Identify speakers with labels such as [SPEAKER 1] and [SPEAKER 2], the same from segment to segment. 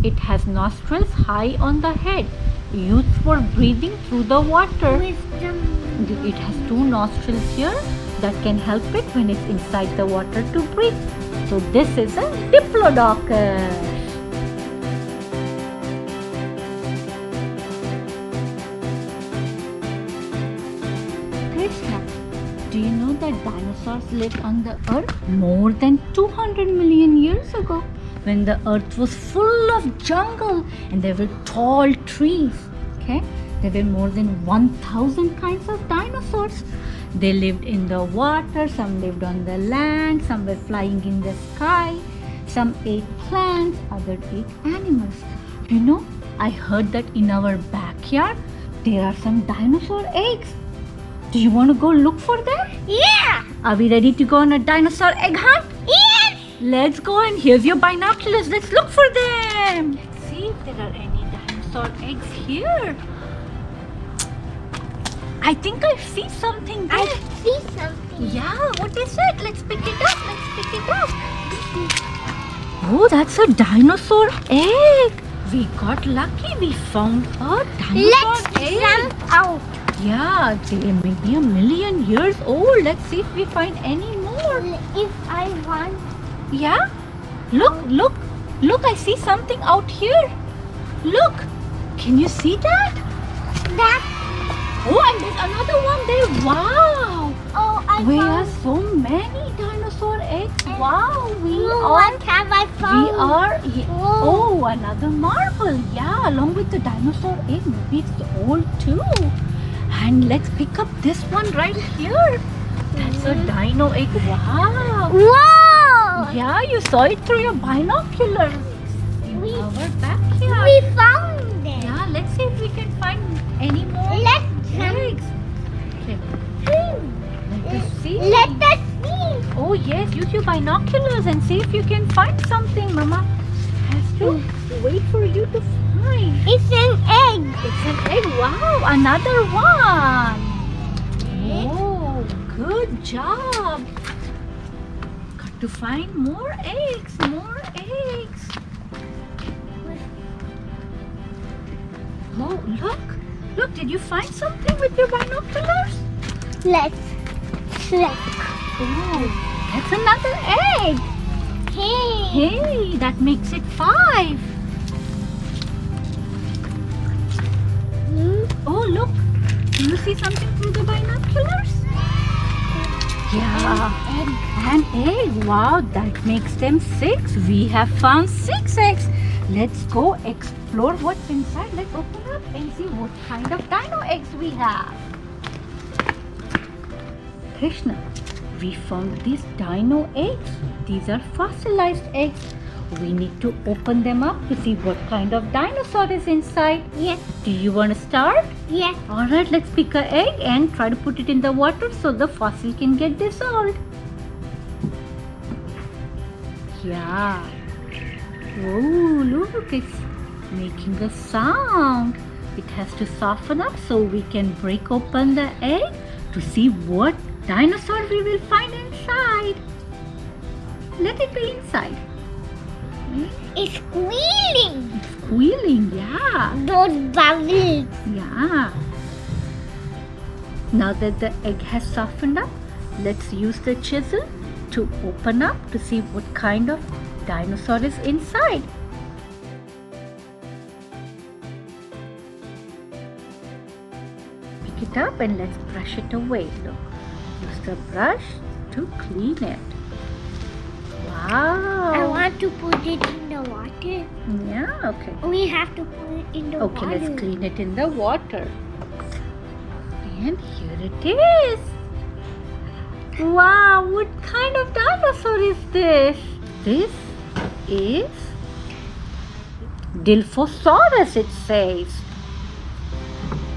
[SPEAKER 1] It has nostrils high on the head, used for breathing through the water. It has two nostrils here that can help it when it's inside the water to breathe. So this is a diplodocus. Krishna, do you know that dinosaurs lived on the earth more than 200 million years ago, when the earth was full of jungle and there were tall trees? Okay, there were more than 1,000 kinds of dinosaurs. They lived in the water, some lived on the land, some were flying in the sky, some ate plants, others ate animals. You know, I heard that in our backyard there are some dinosaur eggs. Do you want to go look for them?
[SPEAKER 2] Yeah!
[SPEAKER 1] Are we ready to go on a dinosaur egg hunt?
[SPEAKER 2] Yes!
[SPEAKER 1] Let's go, and here's your binoculars. Let's look for them. Let's see if there are any dinosaur eggs here. I think I see something there.
[SPEAKER 2] I see something.
[SPEAKER 1] Yeah, what is it? Let's pick it up. Oh, that's a dinosaur egg. We got lucky. We found a dinosaur egg.
[SPEAKER 2] Let's jump out.
[SPEAKER 1] Yeah, they may be 1 million years old. Let's see if we find any more.
[SPEAKER 2] If I want.
[SPEAKER 1] Yeah? Look, I see something out here. Look, can you see that? Oh, and there's another one there. Wow.
[SPEAKER 2] Oh, I
[SPEAKER 1] We
[SPEAKER 2] found.
[SPEAKER 1] have so many dinosaur eggs. Wow,
[SPEAKER 2] What have I found?
[SPEAKER 1] Oh, another marble. Yeah, along with the dinosaur egg. Maybe it's old too. And let's pick up this one right here. That's a dino egg. Wow.
[SPEAKER 2] Whoa!
[SPEAKER 1] Yeah, you saw it through your binoculars. In
[SPEAKER 2] We-
[SPEAKER 1] our backyard.
[SPEAKER 2] We found it.
[SPEAKER 1] Yeah, let's see if we can find any more
[SPEAKER 2] Let's
[SPEAKER 1] eggs. Okay, let us see.
[SPEAKER 2] Let us see.
[SPEAKER 1] Oh yes, use your binoculars and see if you can find something. Mama has to wait for you to find.
[SPEAKER 2] It's an egg.
[SPEAKER 1] It's an egg. Wow, another one. Oh, good job. Got to find more eggs. Oh, look, did you find something with your binoculars?
[SPEAKER 2] Let's check.
[SPEAKER 1] Oh, that's another egg. Hey, that makes it 5. Oh, look, do you see something through the binoculars? Yeah, an egg. Wow, that makes them 6. We have found 6 eggs. Let's go explore what's inside. Let's open up and see what kind of dino eggs we have. Krishna, we found these dino eggs. These are fossilized eggs. We need to open them up to see what kind of dinosaur is inside.
[SPEAKER 2] Yes.
[SPEAKER 1] Do you want to start?
[SPEAKER 2] Yes.
[SPEAKER 1] Alright, let's pick an egg and try to put it in the water so the fossil can get dissolved. Yeah. Oh, look, it's making a sound. It has to soften up so we can break open the egg to see what dinosaur we will find inside. Let it be inside.
[SPEAKER 2] It's squealing.
[SPEAKER 1] It's squealing, yeah.
[SPEAKER 2] Those bubbles.
[SPEAKER 1] Yeah. Now that the egg has softened up, let's use the chisel to open up to see what kind of dinosaur is inside. Pick it up and let's brush it away. Look, use the brush to clean it. Wow.
[SPEAKER 2] I want to put it in the water.
[SPEAKER 1] Yeah, okay.
[SPEAKER 2] We have to put it in the water.
[SPEAKER 1] Okay, let's clean it in the water. And here it is. Wow, what kind of dinosaur is this? This is Dilophosaurus, it says.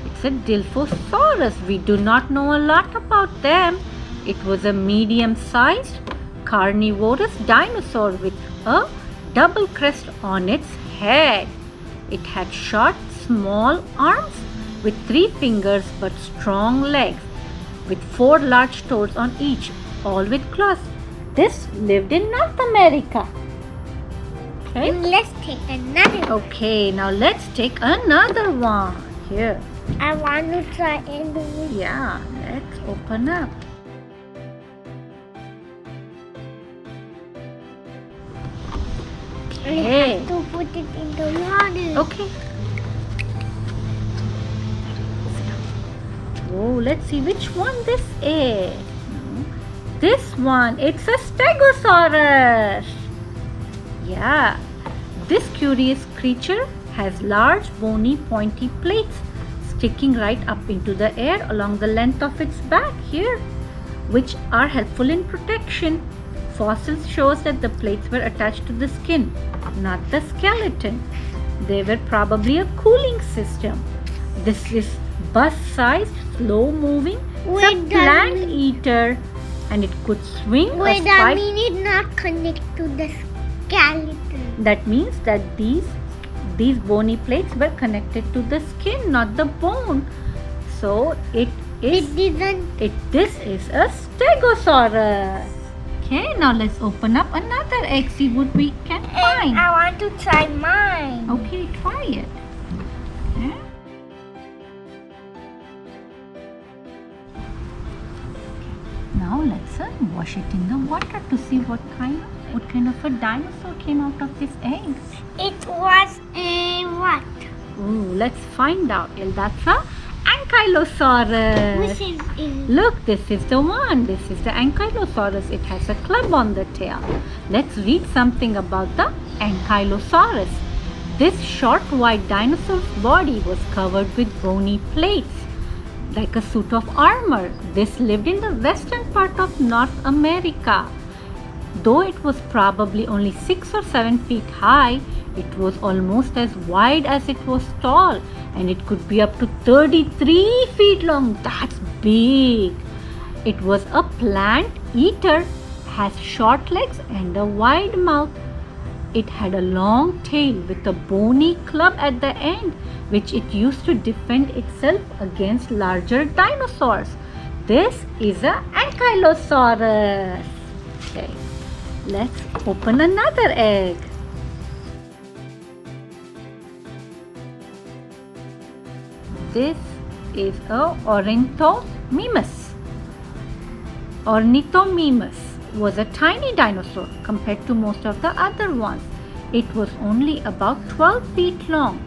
[SPEAKER 1] It's a Dilophosaurus. We do not know a lot about them. It was a medium-sized carnivorous dinosaur with a double crest on its head. It had short, small arms with 3 fingers but strong legs, with 4 large toes on each, all with claws. This lived in North America. Okay.
[SPEAKER 2] And let's take another.
[SPEAKER 1] Okay, now let's take another one. Here.
[SPEAKER 2] I want to try and do it.
[SPEAKER 1] Yeah, let's open up.
[SPEAKER 2] I
[SPEAKER 1] Okay.
[SPEAKER 2] have to put it in the water.
[SPEAKER 1] Okay. Oh, let's see which one this is. This one, it's a Stegosaurus. Yeah, this curious creature has large, bony, pointy plates sticking right up into the air along the length of its back here, which are helpful in protection. Fossils shows that the plates were attached to the skin, not the skeleton. They were probably a cooling system. This is bus-sized, slow-moving, it's a plant eater, and it could swing a
[SPEAKER 2] Wait, that
[SPEAKER 1] spike.
[SPEAKER 2] means it not connect to the skeleton.
[SPEAKER 1] That means that these bony plates were connected to the skin, not the bone. So
[SPEAKER 2] It didn't.
[SPEAKER 1] this is a Stegosaurus. Okay, now let's open up another egg, see what we can
[SPEAKER 2] And
[SPEAKER 1] find.
[SPEAKER 2] I want to try mine.
[SPEAKER 1] Okay, try it. Okay. Now let's wash it in the water to see what kind of a dinosaur came out of this egg.
[SPEAKER 2] It was a what?
[SPEAKER 1] Ooh, let's find out. Well, that's a Ankylosaurus.
[SPEAKER 2] Which is it?
[SPEAKER 1] Look, this is the one. This is the Ankylosaurus. It has a club on the tail. Let's read something about the Ankylosaurus. This short white dinosaur's body was covered with bony plates, like a suit of armor. This lived in the western part of North America. Though it was probably only 6 or 7 feet high, it was almost as wide as it was tall, and it could be up to 33 feet long. That's big. It was a plant eater, has short legs and a wide mouth. It had a long tail with a bony club at the end, which it used to defend itself against larger dinosaurs. This is an Ankylosaurus. Okay, let's open another egg. This is a Ornithomimus. Ornithomimus was a tiny dinosaur compared to most of the other ones. It was only about 12 feet long,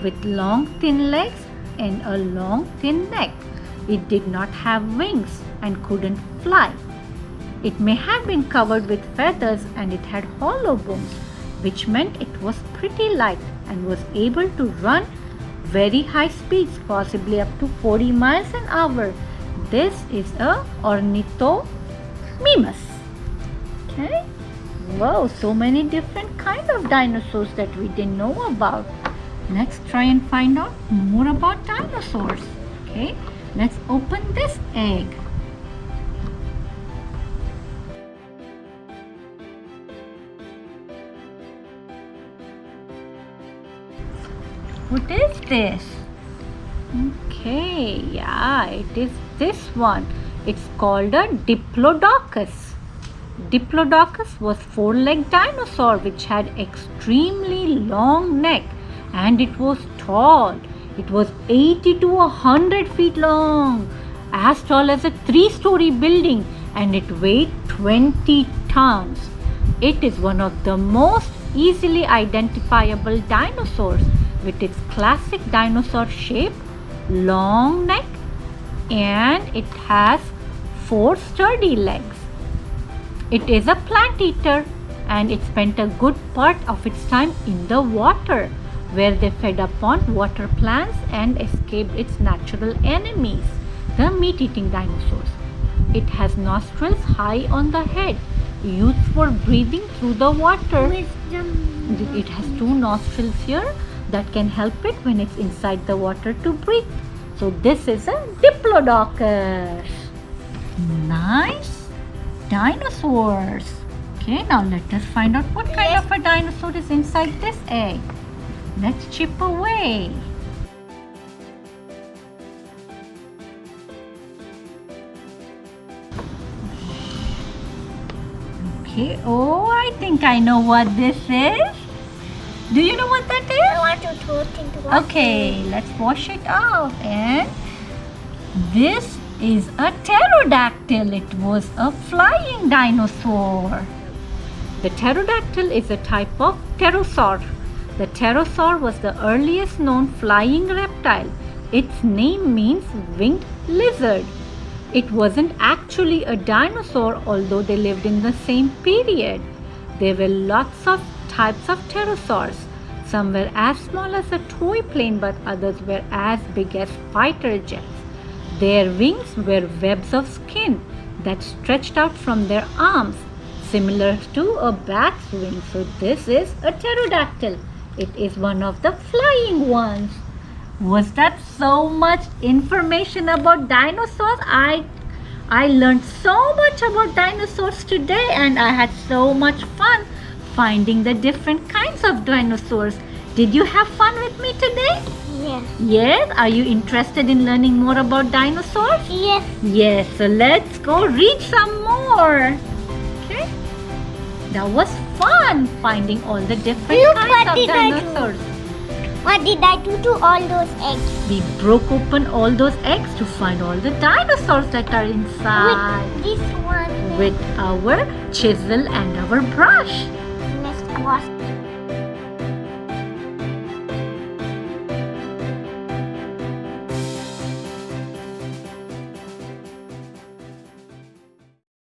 [SPEAKER 1] with long thin legs and a long thin neck. It did not have wings and couldn't fly. It may have been covered with feathers, and it had hollow bones, which meant it was pretty light and was able to run very high speeds, possibly up to 40 miles an hour. This is a Ornithomimus. Okay. Wow, so many different kind of dinosaurs that we didn't know about. Let's try and find out more about dinosaurs. Okay, let's open this egg. What is this? Okay, yeah, it is this one. It's called a Diplodocus. Diplodocus was four-legged dinosaur which had extremely long neck, and it was tall. It was 80 to 100 feet long, as tall as a 3-story building, and it weighed 20 tons. It is one of the most easily identifiable dinosaurs with its classic dinosaur shape, long neck, and it has 4 sturdy legs. It is a plant eater, and it spent a good part of its time in the water, where they fed upon water plants and escaped its natural enemies, the meat-eating dinosaurs. It has nostrils high on the head, used for breathing through the water. It has 2 nostrils here that can help it when it's inside the water to breathe. So this is a Diplodocus. Nice dinosaurs. Okay, now let us find out what kind of a dinosaur is inside this egg. Let's chip away. Okay, oh, I think I know what this is. Do you know what that
[SPEAKER 2] I
[SPEAKER 1] is?
[SPEAKER 2] want to throw it into water.
[SPEAKER 1] Okay, let's wash it out. And this is a pterodactyl. It was a flying dinosaur. The pterodactyl is a type of pterosaur. The pterosaur was the earliest known flying reptile. Its name means winged lizard. It wasn't actually a dinosaur, although they lived in the same period. There were lots of types of pterosaurs. Some were as small as a toy plane, but others were as big as fighter jets. Their wings were webs of skin that stretched out from their arms, similar to a bat's wing. So this is a pterodactyl. It is one of the flying ones. Was that so much information about dinosaurs? I learned so much about dinosaurs today, and I had so much fun finding the different kinds of dinosaurs. Did you have fun with me today?
[SPEAKER 2] Yes.
[SPEAKER 1] Yes? Are you interested in learning more about dinosaurs?
[SPEAKER 2] Yes.
[SPEAKER 1] Yes, so let's go read some more. Okay? That was fun finding all the different
[SPEAKER 2] Look,
[SPEAKER 1] kinds
[SPEAKER 2] what
[SPEAKER 1] of
[SPEAKER 2] did I do?
[SPEAKER 1] dinosaurs.
[SPEAKER 2] What did I do to all those eggs?
[SPEAKER 1] We broke open all those eggs to find all the dinosaurs that are inside.
[SPEAKER 2] With this one.
[SPEAKER 1] With our chisel and our brush.
[SPEAKER 2] Let's wash